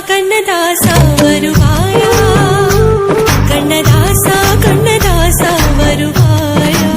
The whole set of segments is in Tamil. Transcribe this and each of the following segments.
கண்ணதாசா வருவாயா கண்ணதாசா கண்ணதாசா வருவாயா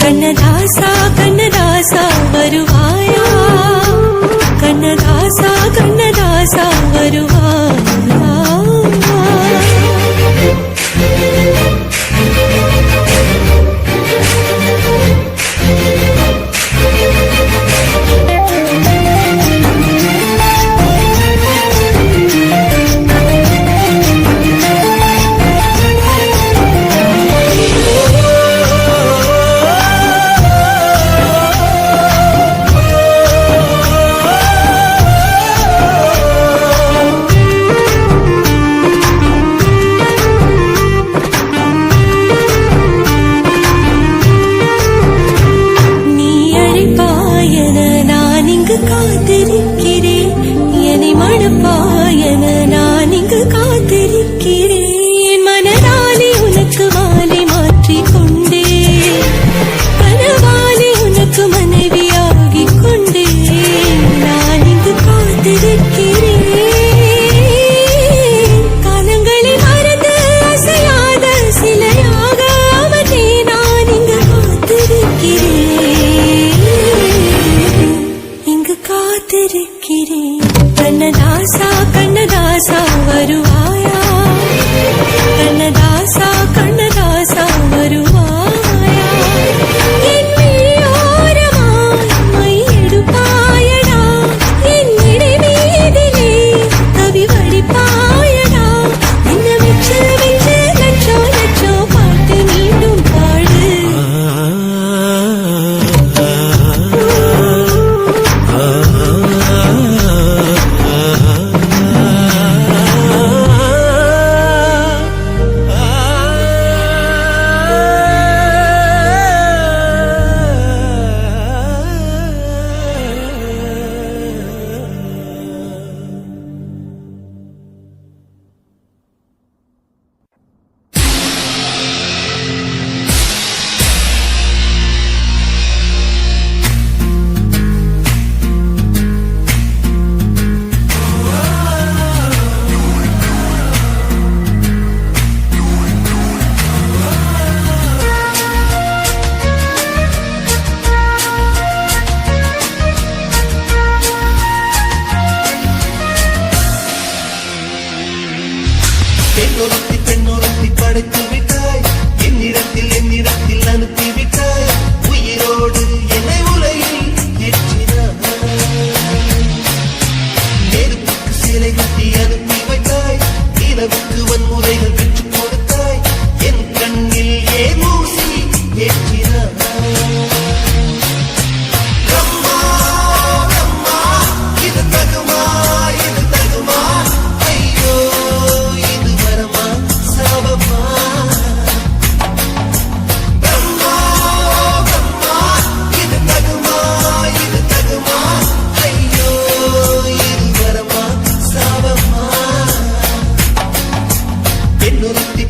கண்ணதாசா கண்ணதாசா வருவாயா கண்ணதாசா கண்ணதாசா வருவாயா கண்ணதாசா கண்ணதாசா வருவாயா கண்ணதாசா கண்ணதாசா வருவாயா என் மீயோரமாய் மை எடுப்பாயடா என் இடை மீதிலே கவி வடிப்பாயடா என்ன வெச்சு வெச்சு லட்சோ லட்சோ பாட்டு மீண்டும் பாடு பெண்ணொருத்தி படைத்து விட்டாய் என்னிடத்தில் அனுப்பிவிட்டாய் உயிரோடு என்னை உலகில் ஏற்றினாய் நெருப்புக்கு சிலை கட்டி அனுப்பி வைத்தாய் நிலவுக்கு வன்முறைகள் பெற்றுக் கொடுத்தாய் என் கண்ணில் ஏன் ஊசி ஏற்றினாய் பெண்ணொருத்தி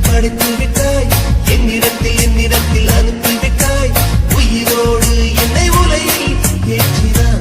படைத்து விட்டாய் என்னிடத்தில் அனுப்பிவிட்டாய் உயிரோடு என்னை உலகில் ஏற்றினாய்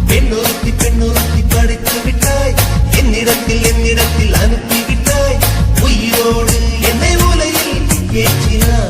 பெண்ணொருத்தி படைத்து விட்டாய் என்னிடத்தில் அனுப்பிவிட்டாய் உயிரோடு என்னை உலகில் ஏற்றினாய்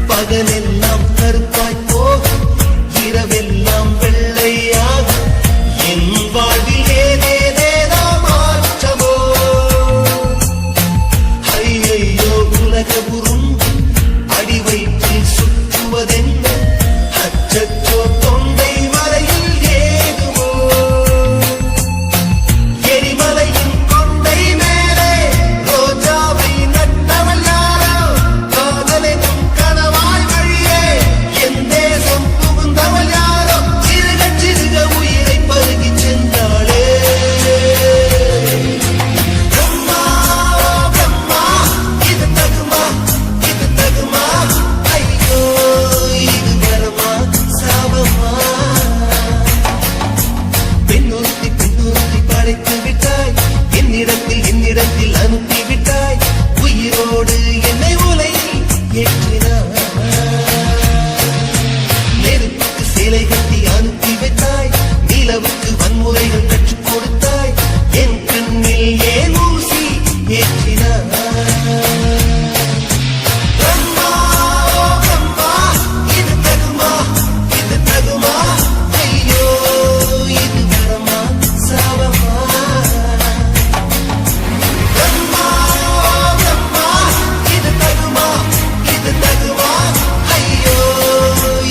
பகலெல்லாம் கருப்பாய் போகும் இரவெல்லாம் வெள்ளையாகும் என் வாழ்வில் ஏதேதேதோ மாற்றமோ ஐயையோ உலக உருண்டு அடி வயிற்றில் சுற்றுவதென்ன அச்சச்சோ தொண்டை வரையில் ஏதுமோ எரிமலையின் கொண்டை மேலே ரோஜாவை நட்டவள் யாரோ காதலெனும் கனவாய் வழியே என் தேசம் புகுந்தவள் யாரோ சிறுக சிறுக உயிரை பருகிச் சென்றாளே பிரம்மா பிரம்மா இது தகுமா ஐயோ இது வரமா சாபமா பெண்ணொருத்தி படைத்து விட்டாய் என்னிடத்தில் அனுப்பிவிட்டாய் உயிரோடு என்னை உலகில் ஏற்றினாய் நெருப்புக்கு சேலை கட்டி அனுப்பி வைத்தாய் நிலவுக்கு வன்முறைகள் கற்றுக் கொடுத்தாய் என் கண்ணில் ஏன் ஊசி ஏற்றினாய் பிரம்மா பிரம்மா இது தகுமா ஐயோ இது வரமா சாபமா பிரம்மா பிரம்மா இது தகுமா ஐயோ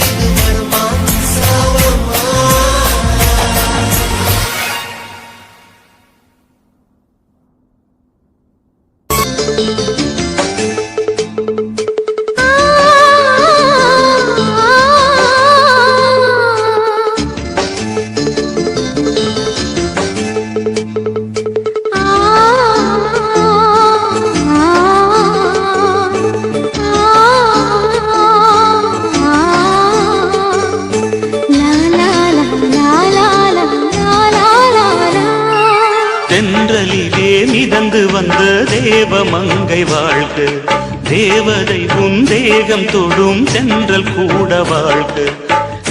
இது வரமா சாபமா தென்றலிலே மிதந்து வந்த தேவமங்கை வாழ்க தேவதை உன் தேகம் தொடும் தென்றல் கூட வாழ்க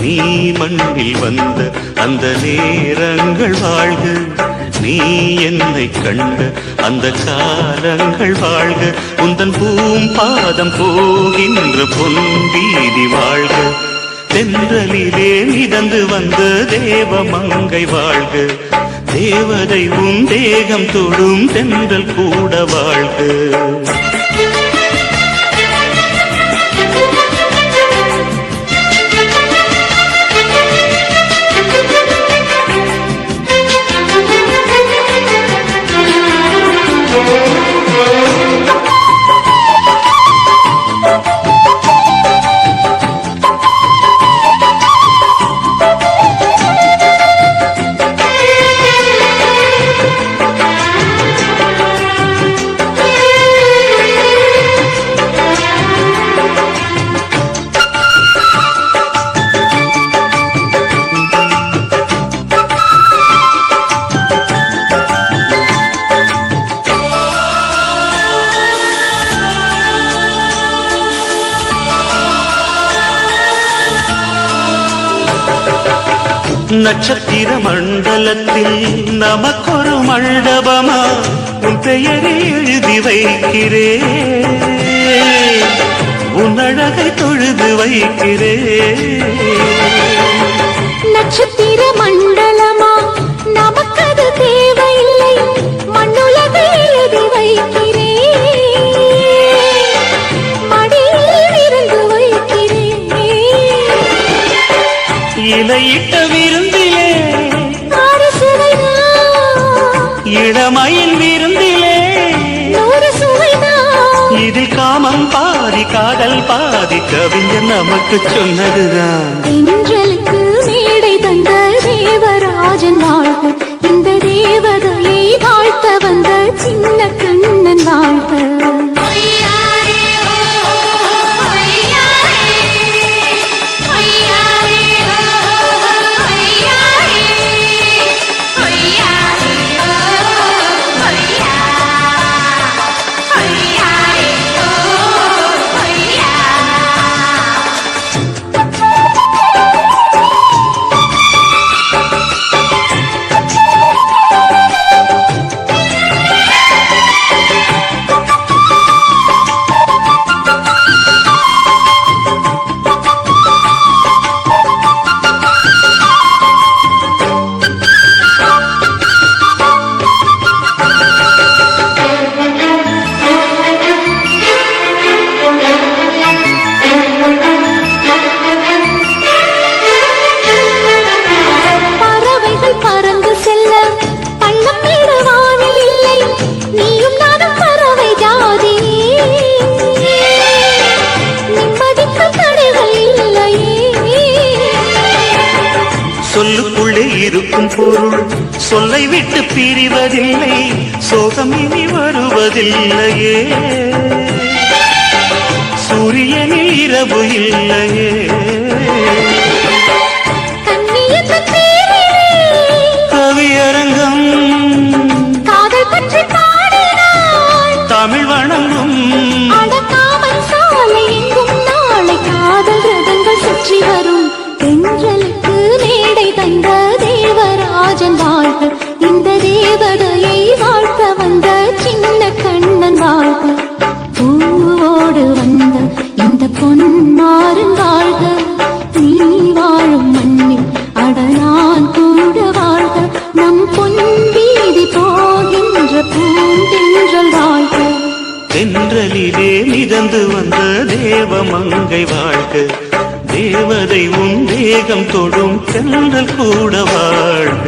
நீ மண்ணில் வந்த அந்த நேரங்கள் வாழ்க நீ என்னை கண்ட அந்த காலங்கள் வாழ்க உந்தன் பாதம் போகின்ற பொன் வீதி வாழ்க தென்றலிலே மிதந்து வந்த தேவமங்கை வாழ்க தேவதை உன் தேகம் தொடும் தென்றல் கூட வாழ்க நட்சத்திர மண்டலத்தில் நமக்கொரு மண்டபமா உன் பெயரை எழுதி வைக்கிறேன் உன் அழகை தொழுது வைக்கிறேன் நட்சத்திர மண்டலமா நமக்கது தேவையில்லை மண்ணுலகை எழுதி வைக்கிறேன் மடியில் இருந்து வைக்கிறேன் இலையிட்ட விருந்திலே இளமையில் விருந்திலே நூறு சுவைதான் இது இதில் காமம் பாதி காதல் பாதி கவிஞர் நமக்கு சொன்னதுதான். தென்றலுக்கு மேடை தந்த தேவராஜன் வாழ்க, இந்த தேவதையை வாழ்த்த வந்த சின்ன கண்ணன் வாழ்க. சொல்லுக்குள்ளே இருக்கும் பொருள் சொல்லை விட்டு பிரிவதில்லை, சோகம் இனி வருவதில்லையே, சூரியனில் இரவு இல்லையே. கவியரங்கம் காதல் பற்றி பாடினாள், தமிழ் வணங்கும் அடக்காமல் சாலை எங்கும் நாளை காதல் ரதங்கள் சுற்றி வரும். தென்றலுக்கு மேடை தந்த தேவராஜன் வாழ்க, இந்த தேவதையை வாழ்த்த வந்த சின்ன கண்ணன் வாழ்க. பூவோடு வந்த இந்த பொன்மாறன் வாழ்க, நீ வாழும் மண்ணில் அடனான் கூட வாழ்க, நம் பொன் வீதி போகின்ற பூந்தென்றல் வாழ்க. தென்றலிலே மிதந்து வந்த தேவமங்கை வாழ்க, தேவதை உன் தேகம் தொடும் தென்றல் கூட வாழ்க.